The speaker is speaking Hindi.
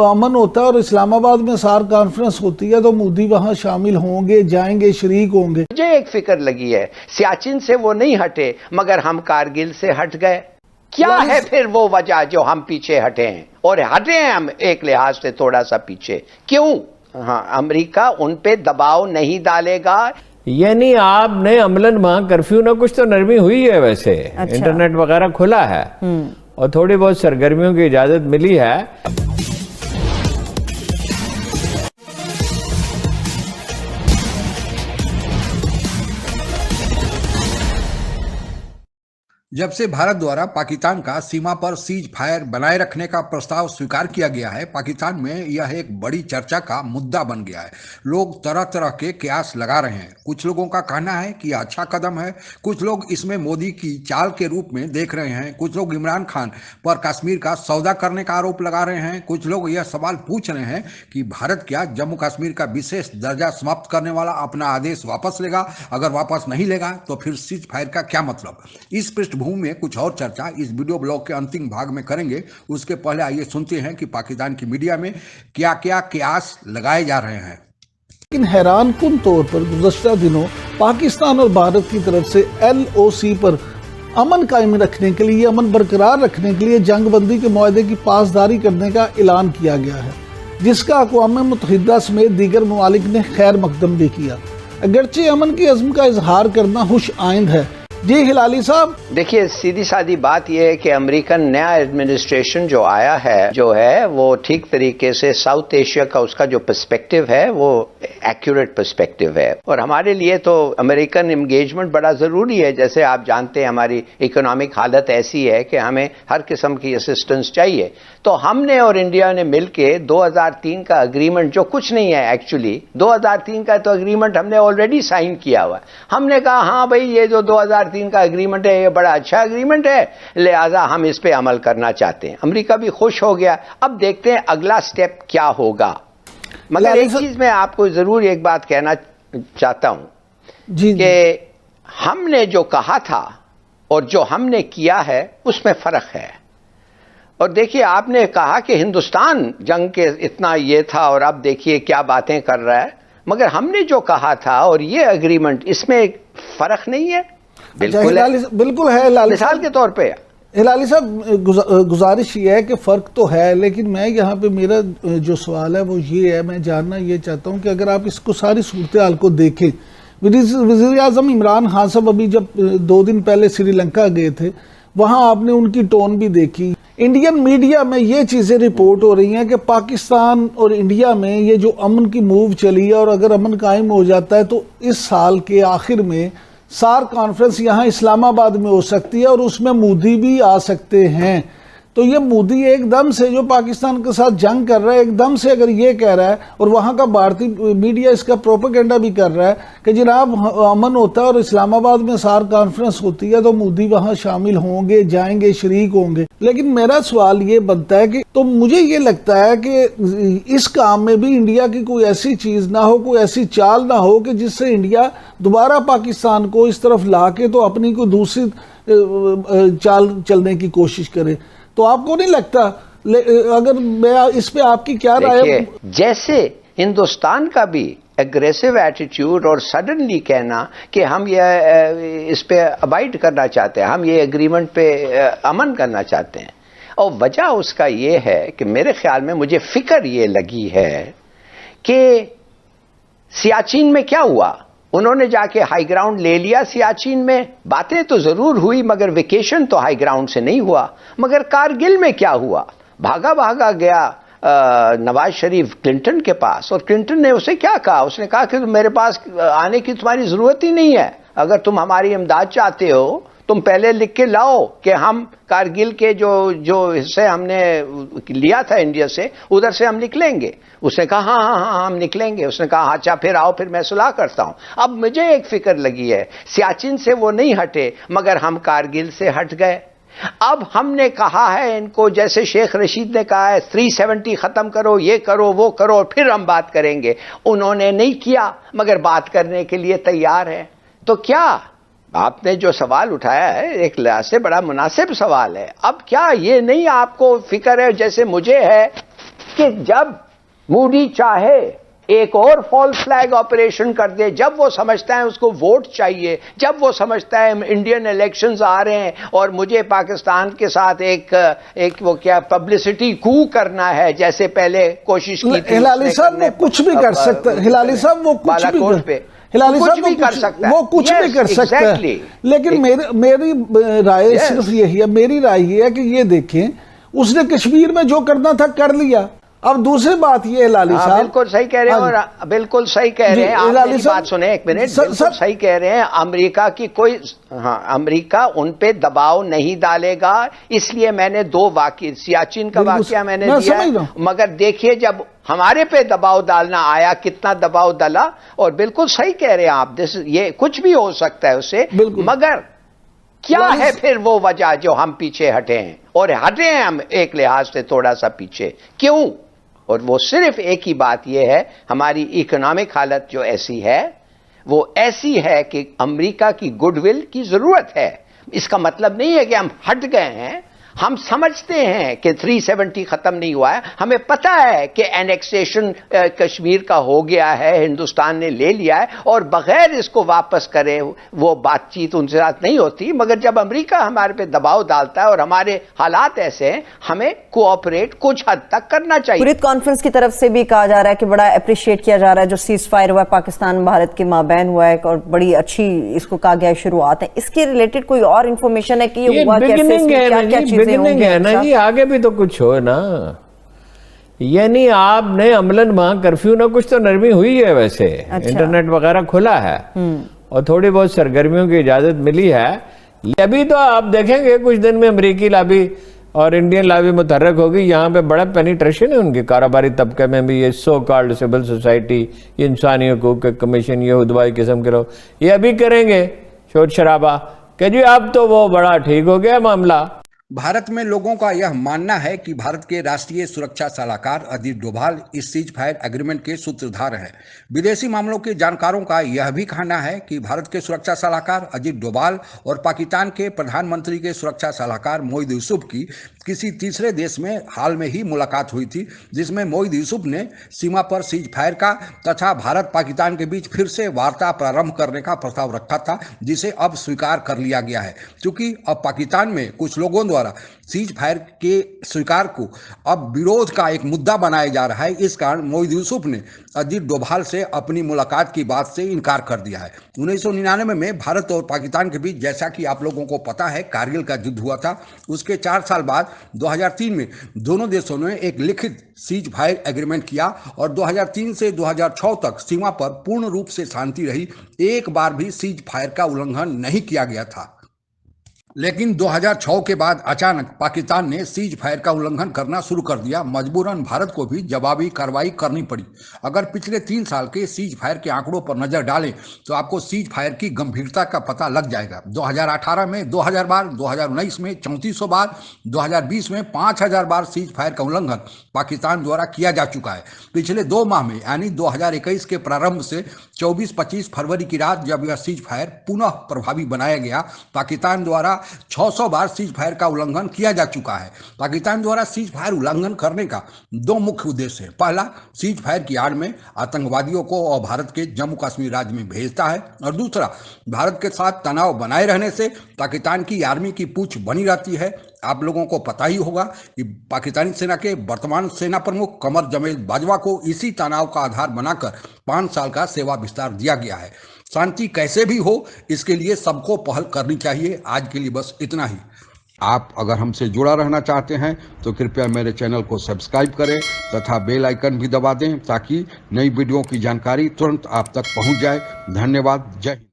अमन होता है और इस्लामाबाद में सार कॉन्फ्रेंस होती है तो मोदी वहां शामिल होंगे, जाएंगे, शरीक होंगे। मुझे एक फिक्र लगी है, सियाचिन से वो नहीं हटे मगर हम कारगिल से हट गए। क्या है फिर वो वजह जो हम पीछे हटे हैं? और हटे हैं हम एक लिहाज से थोड़ा सा पीछे, क्यों? हाँ, अमेरिका उन पे दबाव नहीं डालेगा। यानी आपने अमलन वहां कर्फ्यू ना कुछ तो नरमी हुई है वैसे। अच्छा। इंटरनेट वगैरह खुला है और थोड़ी बहुत सरगर्मियों की इजाजत मिली है। जब से भारत द्वारा पाकिस्तान का सीमा पर सीज फायर बनाए रखने का प्रस्ताव स्वीकार किया गया है, पाकिस्तान में यह एक बड़ी चर्चा का मुद्दा बन गया है। लोग तरह तरह के कयास लगा रहे हैं। कुछ लोगों का कहना है कि यह अच्छा कदम है, कुछ लोग इसमें मोदी की चाल के रूप में देख रहे हैं, कुछ लोग इमरान खान पर कश्मीर का सौदा करने का आरोप लगा रहे हैं, कुछ लोग यह सवाल पूछ रहे हैं कि भारत क्या जम्मू कश्मीर का विशेष दर्जा समाप्त करने वाला अपना आदेश वापस लेगा? अगर वापस नहीं लेगा तो फिर सीज फायर का क्या मतलब? इस पृष्ठभूमि में कुछ और चर्चा इस वीडियो ब्लॉग के अंतिम भाग में करेंगे। उसके पहले आइए सुनते हैं कि पाकिस्तान की मीडिया में क्या क्या कयास लगाए जा रहे हैं। लेकिन हैरान कुन तौर पर गुज़श्ता दिनों पाकिस्तान और भारत की तरफ से LOC पर अमन कायम रखने के लिए, अमन बरकरार रखने के लिए जंगबंदी के मुआहदे की पासदारी करने का ऐलान किया गया है, जिसका अक़वाम मुत्तहिदा समेत दीगर ममालिक ने खैर मकदम भी किया। अगरचे अमन की अज़्म का इजहार करना खुश आइंद है। जी हिलाली साहब, देखिए, सीधी सादी बात यह है कि अमेरिकन नया एडमिनिस्ट्रेशन जो आया है जो है वो ठीक तरीके से साउथ एशिया का उसका जो पर्सपेक्टिव है वो एक्यूरेट पर्सपेक्टिव है। और हमारे लिए तो अमेरिकन एंगेजमेंट बड़ा ज़रूरी है। जैसे आप जानते हैं हमारी इकोनॉमिक हालत ऐसी है कि हमें हर किस्म की असिस्टेंस चाहिए। तो हमने और इंडिया ने मिलके 2003 का अग्रीमेंट, जो कुछ नहीं है एक्चुअली, 2003 का तो अग्रीमेंट हमने ऑलरेडी साइन किया हुआ है। हमने कहा हाँ भाई, ये जो 2003 का अग्रीमेंट है ये बड़ा अच्छा अग्रीमेंट है, लिहाजा हम इस पे अमल करना चाहते हैं। अमेरिका भी खुश हो गया। अब देखते हैं अगला स्टेप क्या होगा। मगर एक चीज मैं आपको जरूर एक बात कहना चाहता हूं कि हमने जो कहा था और जो हमने किया है उसमें फर्क है। और देखिए, आपने कहा कि हिंदुस्तान जंग के इतना ये था और अब देखिए क्या बातें कर रहा है। मगर हमने जो कहा था और ये अग्रीमेंट, इसमें फर्क नहीं है। बिल्कुल है। मिसाल के तौर पे हिलाली साहब, गुजारिश ये है कि फ़र्क तो है, लेकिन मैं यहाँ पे मेरा जो सवाल है वो ये है, मैं जानना ये चाहता हूँ कि अगर आप इसको सारी सूरत हाल को देखें, वज़ीर आज़म इमरान खान साहब अभी जब 2 दिन पहले श्रीलंका गए थे, वहाँ आपने उनकी टोन भी देखी। इंडियन मीडिया में ये चीज़ें रिपोर्ट हो रही हैं कि पाकिस्तान और इंडिया में ये जो अमन की मूव चली है और अगर अमन कायम हो जाता है तो इस साल के आखिर में सार कॉन्फ्रेंस यहाँ इस्लामाबाद में हो सकती है और उसमें मोदी भी आ सकते हैं। तो ये मोदी एकदम से जो पाकिस्तान के साथ जंग कर रहा है, एकदम से अगर ये कह रहा है और वहाँ का भारतीय मीडिया इसका प्रोपेगेंडा भी कर रहा है कि जनाब अमन होता है और इस्लामाबाद में सार कॉन्फ्रेंस होती है तो मोदी वहाँ शामिल होंगे, जाएंगे, शरीक होंगे। लेकिन मेरा सवाल ये बनता है कि तो मुझे ये लगता है कि इस काम में भी इंडिया की कोई ऐसी चीज़ ना हो, कोई ऐसी चाल ना हो कि जिससे इंडिया दोबारा पाकिस्तान को इस तरफ ला के तो अपनी कोई दूसरी चाल चलने की कोशिश करे। तो आपको नहीं लगता, अगर मैं इस पे आपकी क्या राय है? जैसे हिंदुस्तान का भी एग्रेसिव एटीट्यूड और सडनली कहना कि हम ये इस पे अबाइड करना चाहते हैं, हम ये एग्रीमेंट पे अमन करना चाहते हैं, और वजह उसका ये है कि मेरे ख्याल में मुझे फिक्र ये लगी है कि सियाचिन में क्या हुआ। उन्होंने जाके हाई ग्राउंड ले लिया सियाचिन में, बातें तो जरूर हुई मगर वेकेशन तो हाई ग्राउंड से नहीं हुआ। मगर कारगिल में क्या हुआ? भागा भागा गया नवाज शरीफ क्लिंटन के पास, और क्लिंटन ने उसे क्या कहा? उसने कहा कि मेरे पास आने की तुम्हारी जरूरत ही नहीं है, अगर तुम हमारी इमदाद चाहते हो तुम पहले लिख के लाओ कि हम कारगिल के जो हिस्से हमने लिया था इंडिया से, उधर से हम निकलेंगे। उसने कहा हाँ हम निकलेंगे। उसने कहा अच्छा फिर आओ, फिर मैं सुलह करता हूं। अब मुझे एक फिक्र लगी है, सियाचिन से वो नहीं हटे मगर हम कारगिल से हट गए। अब हमने कहा है इनको, जैसे शेख रशीद ने कहा है 370 खत्म करो, ये करो वो करो, फिर हम बात करेंगे। उन्होंने नहीं किया मगर बात करने के लिए तैयार है। तो क्या आपने जो सवाल उठाया है एक लिहाज से बड़ा मुनासिब सवाल है। अब क्या ये नहीं आपको फिक्र है जैसे मुझे है कि जब मूडी चाहे एक और फॉल्स फ्लैग ऑपरेशन कर दे, जब वो समझता है उसको वोट चाहिए, जब वो समझता है इंडियन इलेक्शंस आ रहे हैं और मुझे पाकिस्तान के साथ एक वो क्या पब्लिसिटी कू करना है, जैसे पहले कोशिश की थी हिलाली साहब वो कुछ भी कर सकते हैं, हिलाली साहब वो कुछ भी हिलाली साहब भी कर सकता है, वो कुछ भी कर सकता है। लेकिन मेरी राय सिर्फ यही है, मेरी राय ये है कि ये देखें उसने कश्मीर में जो करना था कर लिया। अब दूसरी बात ये हिलाली साहब बिल्कुल सही कह रहे हैं, और बिल्कुल सही कह रहे हैं आप, मेरी बात सुने एक मिनट, बिल्कुल सही कह रहे हैं। अमेरिका की कोई अमेरिका उन पे दबाव नहीं डालेगा, इसलिए मैंने 2 वाक़या, सियाचिन का वाक़या मैंने दिया, मगर देखिए जब हमारे पे दबाव डालना आया कितना दबाव डाला। और बिल्कुल सही कह रहे हैं आप, ये कुछ भी हो सकता है उससे, मगर क्या है फिर वो वजह जो हम पीछे हटे हैं, और हटे हैं हम एक लिहाज से थोड़ा सा पीछे, क्यों? और वो सिर्फ एक ही बात यह है, हमारी इकोनॉमिक हालत जो ऐसी है वो ऐसी है कि अमेरिका की गुडविल की जरूरत है। इसका मतलब नहीं है कि हम हट गए हैं, हम समझते हैं कि 370 खत्म नहीं हुआ है, हमें पता है कि एनेक्सेशन कश्मीर का हो गया है, हिंदुस्तान ने ले लिया है, और बगैर इसको वापस करे वो बातचीत उनके साथ नहीं होती। मगर जब अमेरिका हमारे पे दबाव डालता है और हमारे हालात ऐसे हैं, हमें कोऑपरेट कुछ हद तक करना चाहिए। हुर्रियत कॉन्फ्रेंस की तरफ से भी कहा जा रहा है कि बड़ा अप्रिशिएट किया जा रहा है जो सीज फायर हुआ है, पाकिस्तान भारत के माबैन हुआ है, और बड़ी अच्छी इसको कहा गया है शुरुआत है। इसके रिलेटेड कोई और इन्फॉर्मेशन है कि ये हुआ कैसे, क्या चीजें है ना जी, आगे भी तो कुछ हो ना। यानी आपने अमलन वहां कर्फ्यू ना, कुछ तो नरमी हुई है वैसे। अच्छा। इंटरनेट वगैरह खुला है और थोड़ी बहुत सरगर्मियों की इजाजत मिली है। अभी तो आप देखेंगे कुछ दिन में अमेरिकी लाबी और इंडियन लाबी मुतहर्रक होगी। यहाँ पे बड़ा पेनिट्रेशन है उनके कारोबारी तबके में भी। ये सो कॉल्ड सिविल सोसाइटी, इंसानी हकूक के कमीशन, ये हुदवाई किस्म के लोग ये अभी करेंगे शोर शराबा कि जी अब तो वो बड़ा ठीक हो गया मामला। भारत में लोगों का यह मानना है कि भारत के राष्ट्रीय सुरक्षा सलाहकार अजीत डोभाल इस सीज फायर एग्रीमेंट के सूत्रधार हैं। विदेशी मामलों के जानकारों का यह भी कहना है कि भारत के सुरक्षा सलाहकार अजीत डोभाल और पाकिस्तान के प्रधानमंत्री के सुरक्षा सलाहकार मोहिद यूसुफ की किसी तीसरे देश में हाल में ही मुलाकात हुई थी, जिसमें मोहिद यूसुफ ने सीमा पर सीज फायर का तथा भारत पाकिस्तान के बीच फिर से वार्ता प्रारंभ करने का प्रस्ताव रखा था, जिसे अब स्वीकार कर लिया गया है। क्योंकि अब पाकिस्तान में कुछ लोगों द्वारा सीज फायर के स्वीकार को अब विरोध का एक मुद्दा बनाया जा रहा है, इस कारण मोहिद यूसुफ ने अजीत डोभाल से अपनी मुलाकात की बात से इनकार कर दिया है। 1999 में भारत और पाकिस्तान के बीच, जैसा कि आप लोगों को पता है, कारगिल का युद्ध हुआ था। उसके 4 साल बाद 2003 में दोनों देशों ने एक लिखित सीज फायर एग्रीमेंट किया और 2003 से 2006 तक सीमा पर पूर्ण रूप से शांति रही। एक बार भी सीज फायर का उल्लंघन नहीं किया गया था। लेकिन 2006 के बाद अचानक पाकिस्तान ने सीज फायर का उल्लंघन करना शुरू कर दिया। मजबूरन भारत को भी जवाबी कार्रवाई करनी पड़ी। अगर पिछले 3 साल के सीज फायर के आंकड़ों पर नजर डालें तो आपको सीज फायर की गंभीरता का पता लग जाएगा। 2018 में 2000 बार, 2019 में 3400 बार, 2020 में 5000 बार सीज फायर का उल्लंघन पाकिस्तान द्वारा किया जा चुका है। पिछले 2 माह में यानी 2021 के प्रारंभ से 24-25 फरवरी की रात जब यह सीज फायर पुनः प्रभावी बनाया गया, पाकिस्तान द्वारा 600 बार सीज फायर का उल्लंघन किया जा चुका है। पाकिस्तान द्वारा सीज फायर उल्लंघन करने का 2 मुख्य उद्देश्य है। पहला, सीज फायर की आड़ में आतंकवादियों को और भारत के जम्मू कश्मीर राज्य में भेजता है, और दूसरा, भारत के साथ तनाव बनाए रहने से पाकिस्तान की आर्मी की पूछ बनी रहती है। आप लोगों को पता ही होगा कि पाकिस्तानी सेना के वर्तमान सेना प्रमुख कमर जवेद बाजवा को इसी तनाव का आधार बनाकर 5 साल का सेवा विस्तार दिया गया है। शांति कैसे भी हो, इसके लिए सबको पहल करनी चाहिए। आज के लिए बस इतना ही। आप अगर हमसे जुड़ा रहना चाहते हैं तो कृपया मेरे चैनल को सब्सक्राइब करें तथा बेल आइकन भी दबा दें ताकि नई वीडियो की जानकारी तुरंत आप तक पहुंच जाए। धन्यवाद। जय हिंद।